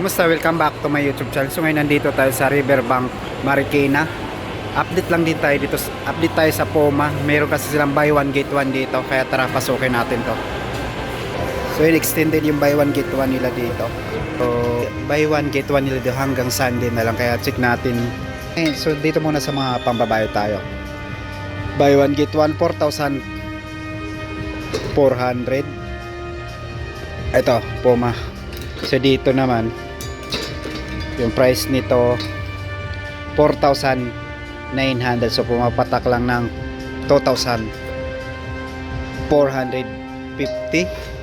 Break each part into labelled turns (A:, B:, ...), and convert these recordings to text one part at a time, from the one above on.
A: Kumusta? Welcome back to my YouTube channel. So ngayon nandito tayo sa Riverbank, Marikina. Update lang din tayo dito. Update tayo sa Poma. Meron kasi silang buy one get one dito. Kaya tara, pasukin natin to. So yun, extended yung buy one get one nila dito. So buy one get one nila dito hanggang Sunday na lang. Kaya check natin. So dito muna sa mga pambabayo tayo. Buy one get one, 4,400. Ito, Poma. So dito naman yung price nito 4,900. So pumapatak lang ng 2,450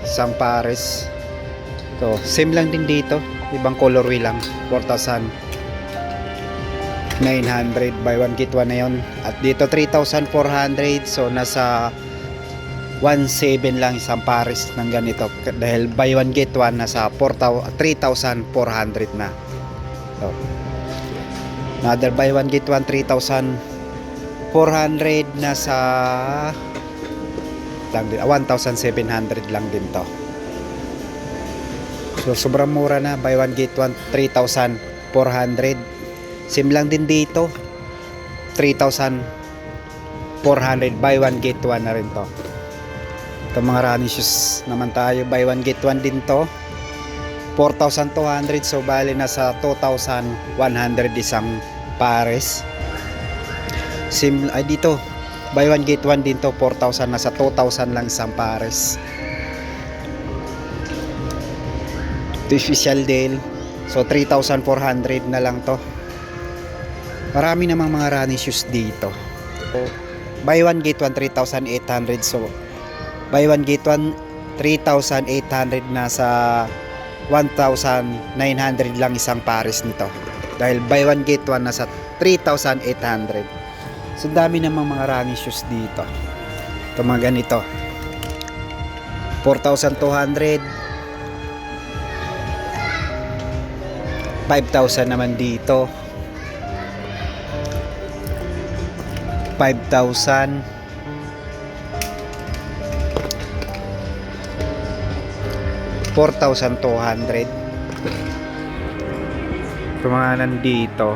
A: isang pares. So same lang din dito, ibang colorway lang. 4,900 buy one get one na yun. At dito 3,400. So nasa 1,700 lang isang pares ng ganito. Dahil buy one get one nasa 3,400 na. So, another buy one get one 3,400 nasa 1,700 lang din to. So sobrang mura na. Buy one get one 3,400. Same lang din dito, 3,400 buy one get one na rin to. Ito mga running shoes naman tayo, buy one get one din to, 4,200. So bali nasa 2,100 isang pares. Sim ay dito buy one get one din to, 4,000, nasa 2,000 lang isang pares. Ito special deal, so 3,400 na lang to. Marami namang mga running shoes dito. So, buy one get one 3,800. So buy one get one 3,800, nasa 1,900 lang isang pares nito. Dahil buy one get one nasa 3,800. So dami namang mga running shoes dito. Ito mga ganito, 4,200, 5,000 naman dito, 5,000, 4,200. Ito mga nandito,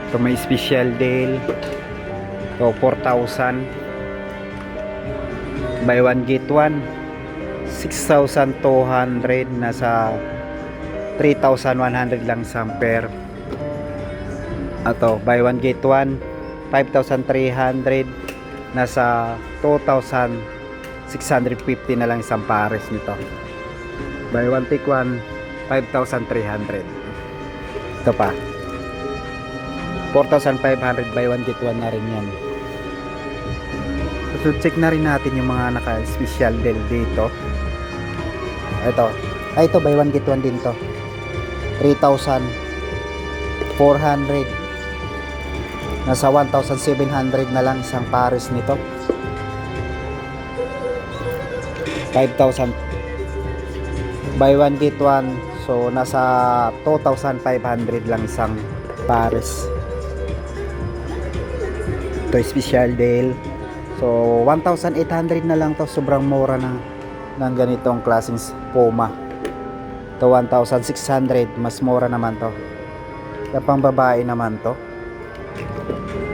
A: ito may special deal. Ito 4,000 buy one get one, 6,200, nasa 3,100 lang isang pair. Ito buy one get one 5,300, nasa 2,650 na lang isang pares nito. Buy one take one 5,300. Ito pa 4,500 buy one get one na rin yan. So check na rin natin yung mga naka special deal dito. Ito buy one get one din to, 3,400, nasa 1,700 na lang isang pares nito. 5,000 buy one get one, so nasa 2,500 lang isang pares. Ito special deal, so 1,800 na lang to. Sobrang mura ng ganitong klaseng Puma. Ito 1,600, mas mura naman to. Yung pang babae naman to,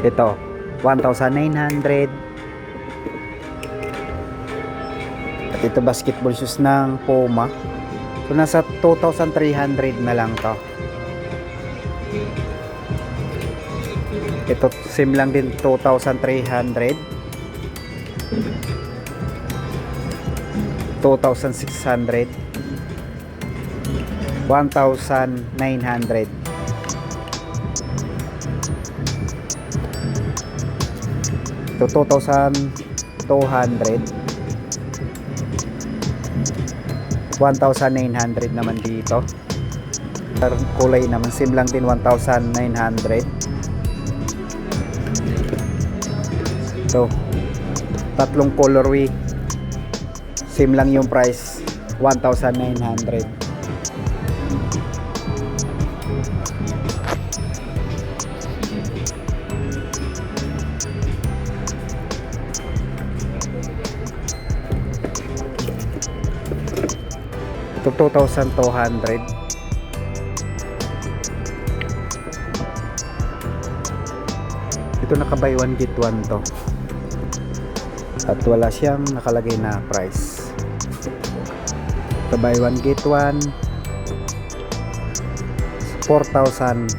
A: ito 1,900. At ito basketball shoes ng Puma, so nasa 2,300 na lang to. Ito same lang din, 2,300, 2,600, 1,900. Ito 2,200, 1,900 naman dito. Kulay naman same lang din, 1,900. Ito tatlong colorway, same lang yung price, 1,900. to 2,200. Ito naka buy one get one to. At wala siyang nakalagay na price. Ito buy one get one, 4,900.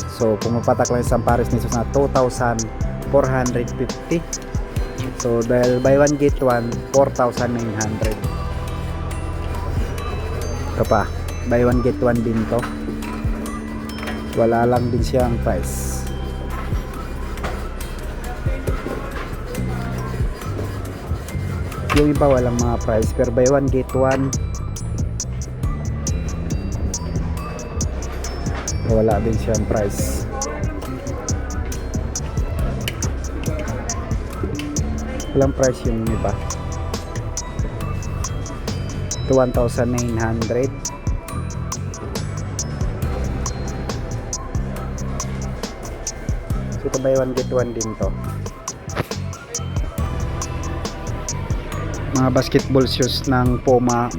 A: So pumapatak lang isang pares nito na 2,450. So dahil buy one get one, 4,900. Ito pa, buy one get one din to. Wala lang din siyang price. Yung iba walang mga price, pero buy one get one wala din siyang price. Walang price yung iba. Ito 1,900. So ito buy one get one din to. Mga basketball shoes ng Puma,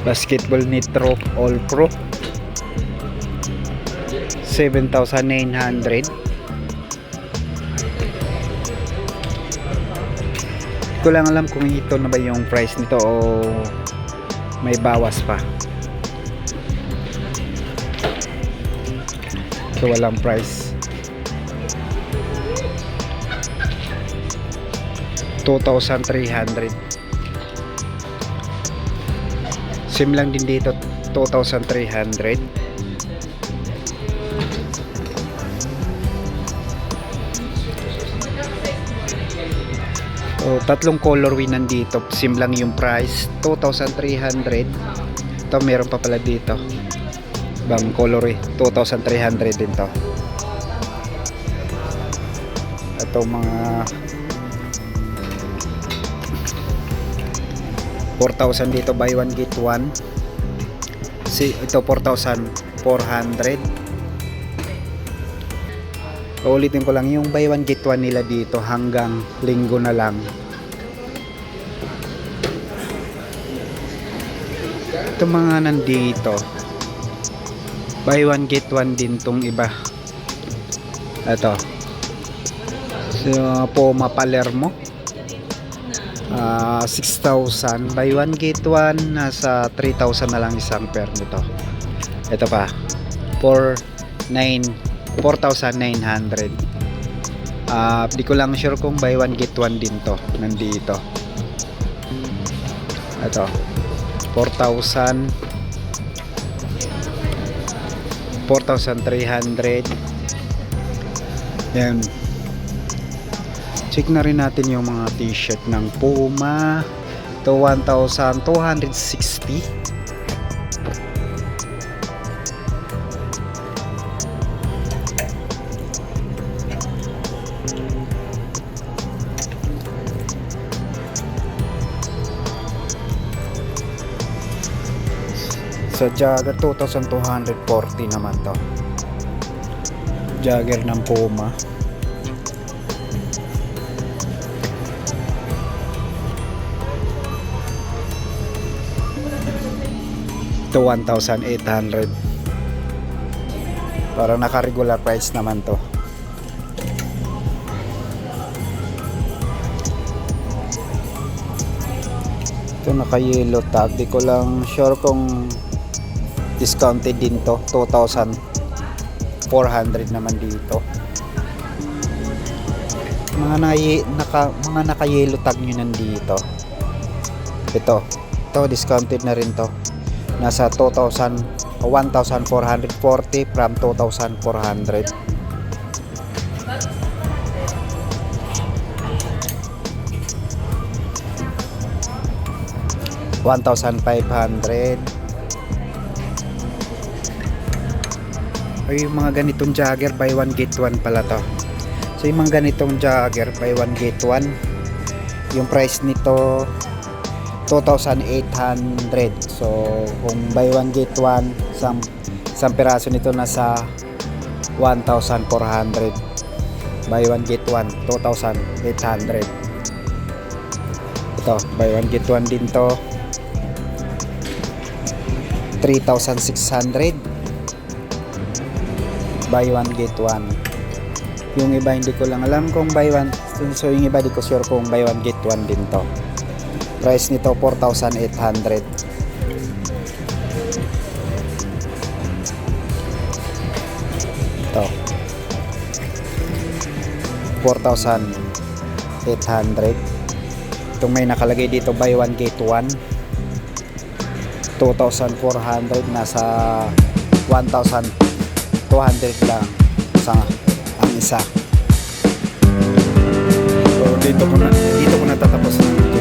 A: Basketball Nitro All Pro, 7,900. Ko lang alam kung ito na ba yung price nito o may bawas pa. So walang price. 2,300. Same lang din dito, 2,300. So tatlong colorway nandito, same lang yung price, 2,300. Ito meron pa pala dito bang colorway, 2,300 din to. Ito mga 4,000 dito, buy one get one. Ito 4,400. Ulitin ko lang, yung buy one get one nila dito hanggang linggo na lang. Ito mga nandito, buy one get one din tong iba. Ito so, Puma Palermo, 6,000, buy one get one, nasa 3,000 na lang isang pair nito. Ito pa 4,900. Di ko lang sure kung buy one get one din to nandito. Ito 4,000, 4,300. Yan. Check na rin natin yung mga t-shirt ng Puma. Ito 1,260. Sa Jagger 2,240 naman to. Jagger ng Puma. Ito 1,800. Parang naka-regular price naman to. Ito naka-yellow tag. Di ko lang sure kung discounted din to. 2,400 naman dito. Mga naka-yellow tag nyo nandito. Ito discounted na rin to. Nasa 1,440 from 2,400. $1,500. Ay, yung mga ganitong Jagger buy one get one pala to. So yung mga ganitong Jagger buy one get one, yung price nito 2,800. So kung buy one get one, isang piraso nito nasa 1,400. Buy one get one 2,800. Ito buy one get one din to, 3,600. Buy one get one. Yung iba hindi ko lang alam kung buy one. So yung iba di ko sure kung buy one get one din to. Price nito 4,800. Ito 4,800. Itong may nakalagay dito buy one get one 2,400, nasa 1,200 lang sa ang isa. So dito ko na tatapos ng